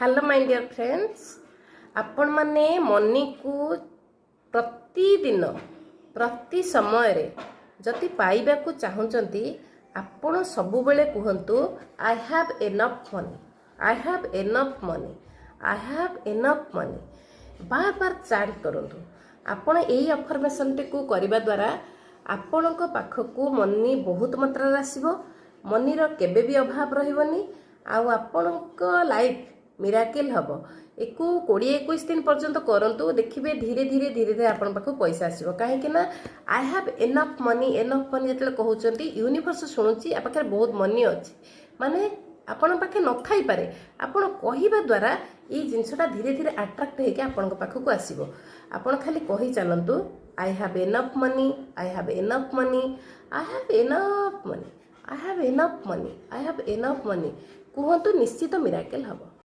Hello my dear friends आपण माने money को प्रतिदिन प्रति समय रे जति पाइबा को चाहूचंती आपण सब बेले कहंतु I have enough money I have enough money I have enough money बार बार चैंट करंतु आपण एई अफर्मेशन टी को करबा द्वारा आपण को पाखकू मनी बहुत मात्रा रे आसीबो मनी रो केबे भी अभाव रहिबनी आउ आपण को लाइफ मिराकिल हम एकू 20-21 दिन पर्यंत करंतु देखिए धीरे धीरे धीरे धीरे आपण पाखु पैसा आसीबो काहेकि ना आई हैव एनफ मनी जतले कहउचंती यूनिवर्स शुणुची आ पाखे बहुत मनी अछि माने आपण पाखे न थाई पारे आपण कहिबा द्वारा ई जिंसटा धीरे धीरे अट्रैक्ट हेके आपण पाखु आसीबो आपण खाली कहि चलंतु I have enough money I have enough money I have enough money I have enough money I have enough money कहंतु निश्चित मिराकिल हबो।